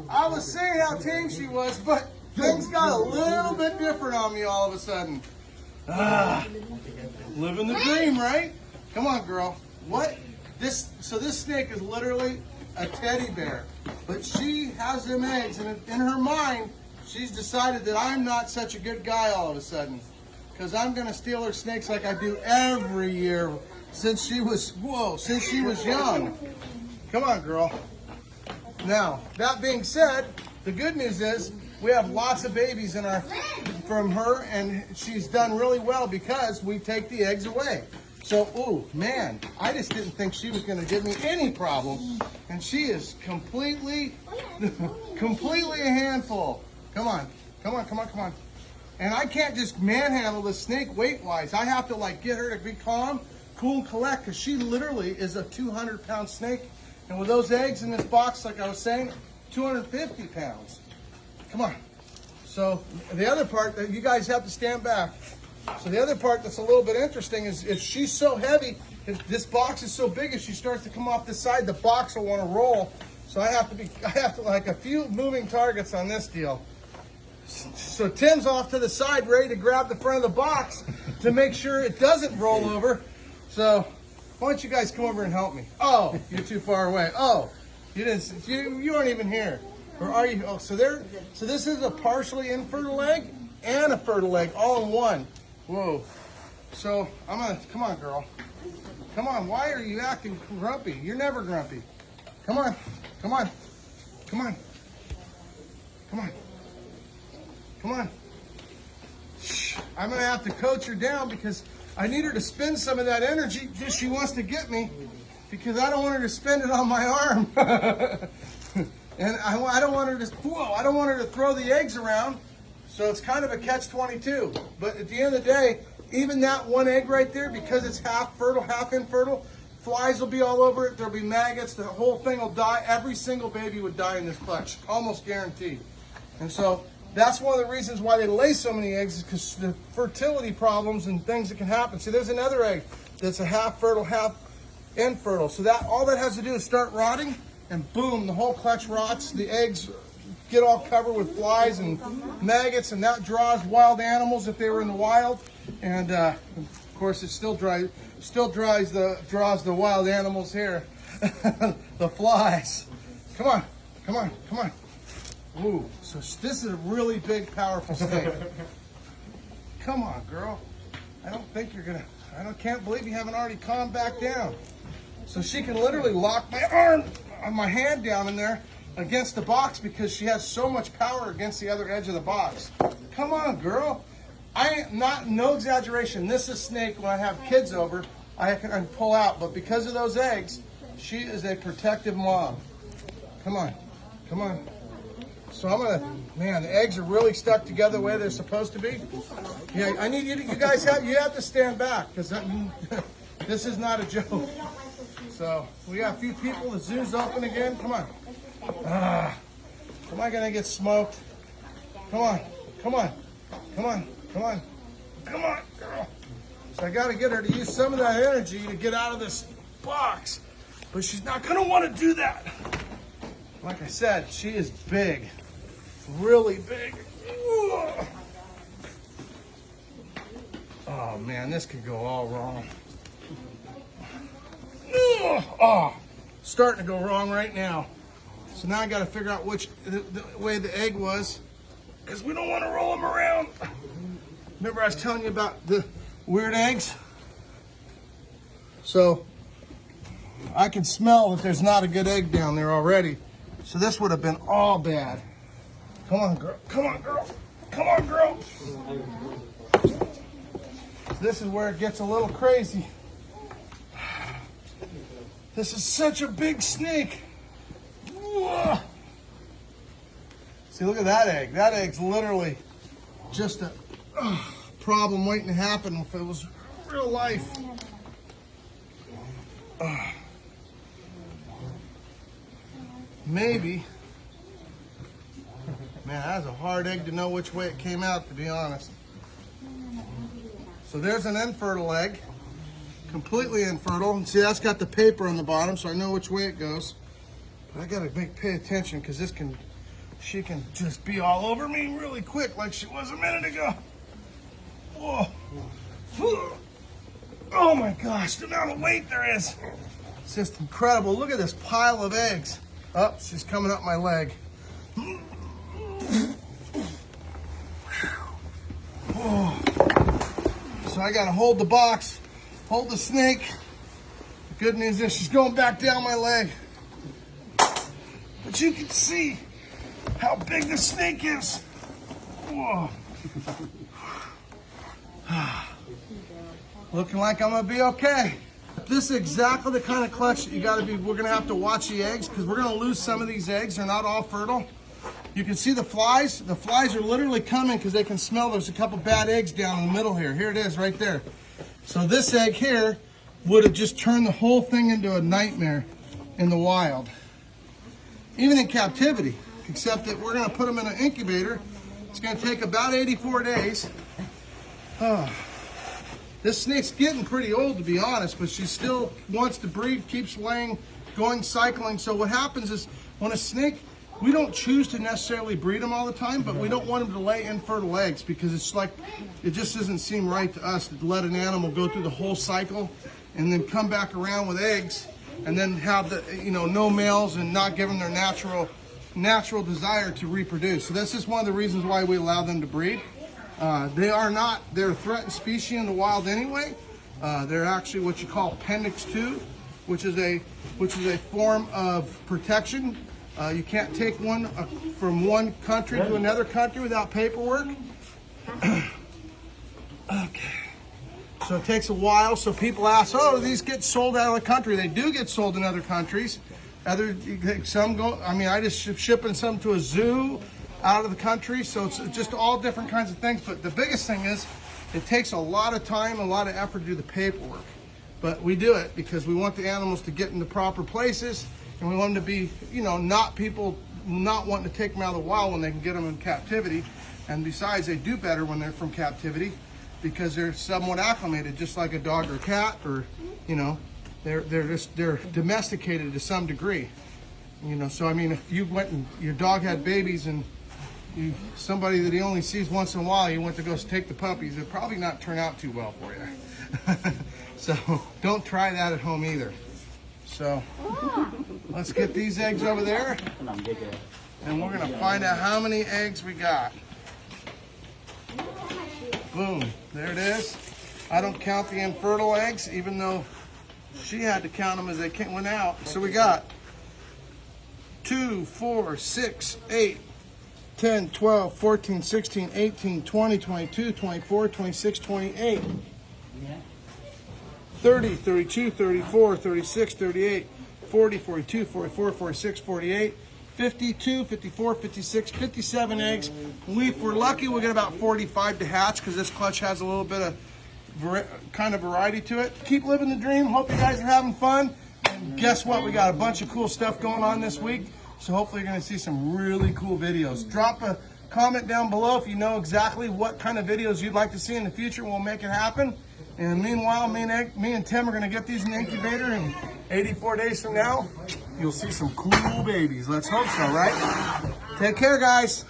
I was saying how tame she was, but things got a little bit different on me all of a sudden. Living the dream, right? Come on, girl. What? So this snake is literally a teddy bear, but she has them eggs, and in her mind, she's decided that I'm not such a good guy all of a sudden, because I'm gonna steal her snakes like I do every year since she was young. Come on, girl. Now, that being said, the good news is we have lots of babies from her, and she's done really well because we take the eggs away. So, ooh, man, I just didn't think she was going to give me any problem, and she is completely a handful. Come on. And I can't just manhandle the snake weight-wise. I have to, like, get her to be calm, cool, and collect, because she literally is a 200-pound snake. And with those eggs in this box, like I was saying, 250 pounds. Come on. So the other part, that you guys have to stand back. So the other part that's a little bit interesting is if she's so heavy, if this box is so big, if she starts to come off the side, the box will want to roll. So I have to like a few moving targets on this deal. So Tim's off to the side, ready to grab the front of the box to make sure it doesn't roll over. So why don't you guys come over and help me? Oh, you're too far away. Oh, you aren't even here. Or are you? Oh, so this is a partially infertile egg and a fertile egg all in one. Whoa. So come on, girl. Come on, why are you acting grumpy? You're never grumpy. Come on. Shh. I'm gonna have to coach her down because I need her to spend some of that energy she wants to get me, because I don't want her to spend it on my arm. And I don't want her to throw the eggs around. So it's kind of a catch-22. But at the end of the day, even that one egg right there, because it's half fertile, half infertile, flies will be all over it. There'll be maggots. The whole thing will die. Every single baby would die in this clutch, almost guaranteed. And so that's one of the reasons why they lay so many eggs, is because the fertility problems and things that can happen. See, there's another egg that's a half fertile, half infertile. So all that has to do is start rotting, and boom, the whole clutch rots. The eggs get all covered with flies and maggots, and that draws wild animals if they were in the wild. And of course, it still draws the wild animals here, the flies. Come on. Ooh, so this is a really big, powerful snake. Come on, girl. I can't believe you haven't already calmed back down. So she can literally lock my hand down in there against the box because she has so much power against the other edge of the box. Come on, girl. No exaggeration. This is snake, when I have kids over, I can pull out. But because of those eggs, she is a protective mom. Come on. So the eggs are really stuck together the way they're supposed to be. Yeah, I need you guys have to stand back, because this is not a joke. So we got a few people. The zoo's open again. Come on. Am I gonna get smoked? Come on, girl. So I gotta get her to use some of that energy to get out of this box, but she's not gonna want to do that. Like I said, she is big, really big. Oh man, this could go all wrong. Oh, starting to go wrong right now. So now I got to figure out which the way the egg was, because we don't want to roll them around. Remember I was telling you about the weird eggs? So I can smell that there's not a good egg down there already. So this would have been all bad. Come on, girl. This is where it gets a little crazy. This is such a big snake. See, look at that egg. That egg's literally just a problem waiting to happen if it was real life. Maybe. Man, that's a hard egg to know which way it came out, to be honest. So there's an infertile egg. Completely infertile. And see, that's got the paper on the bottom, so I know which way it goes. But I gotta pay attention, because this can she can just be all over me really quick like she was a minute ago. Whoa. Oh my gosh, the amount of weight there is. It's just incredible. Look at this pile of eggs. Oh, she's coming up my leg. Oh. So I gotta hold the box, hold the snake. The good news is she's going back down my leg. But you can see how big the snake is. Whoa. Looking like I'm gonna be okay. This is exactly the kind of clutch that you gotta be. We're gonna have to watch the eggs because we're gonna lose some of these eggs. They're not all fertile. You can see the flies. The flies are literally coming because they can smell there's a couple bad eggs down in the middle here. Here it is right there. So this egg here would have just turned the whole thing into a nightmare in the wild. Even in captivity, except that we're gonna put them in an incubator. It's gonna take about 84 days. Oh. This snake's getting pretty old, to be honest, but she still wants to breed, keeps laying, going, cycling. So what happens is when a snake, we don't choose to necessarily breed them all the time, but we don't want them to lay infertile eggs because it's like, it just doesn't seem right to us to let an animal go through the whole cycle and then come back around with eggs and then have the, no males and not give them their natural desire to reproduce. So that's just one of the reasons why we allow them to breed. They're a threatened species in the wild anyway. They're actually what you call Appendix 2, which is a form of protection. You can't take one from one country to another country without paperwork. Okay. So it takes a while. So people ask, oh, these get sold out of the country. They do get sold in other countries. Some go, I just shipping some to a zoo out of the country, so it's just all different kinds of things. But the biggest thing is it takes a lot of time, a lot of effort to do the paperwork. But we do it because we want the animals to get in the proper places, and we want them to be, not people not wanting to take them out of the wild when they can get them in captivity. And besides, they do better when they're from captivity because they're somewhat acclimated, just like a dog or a cat, or they're domesticated to some degree. So if you went and your dog had babies and somebody that he only sees once in a while, you went to go take the puppies, it'd probably not turn out too well for you. So don't try that at home either. So let's get these eggs over there and we're gonna find out how many eggs we got. Boom, there it is. I don't count the infertile eggs, even though she had to count them as they went out. So we got 2, 4, 6, 8, 10, 12, 14, 16, 18, 20, 22, 24, 26, 28, 30, 32, 34, 36, 38, 40, 42, 44, 46, 48, 52, 54, 56, 57 eggs. If we're lucky, we'll get about 45 to hatch because this clutch has a little bit of kind of variety to it. Keep living the dream. Hope you guys are having fun. And guess what? We got a bunch of cool stuff going on this week. So hopefully you're going to see some really cool videos. Drop a comment down below if you know exactly what kind of videos you'd like to see in the future. We'll make it happen. And meanwhile, me and Tim are going to get these in the incubator, and 84 days from now, you'll see some cool babies. Let's hope so, right? Take care, guys.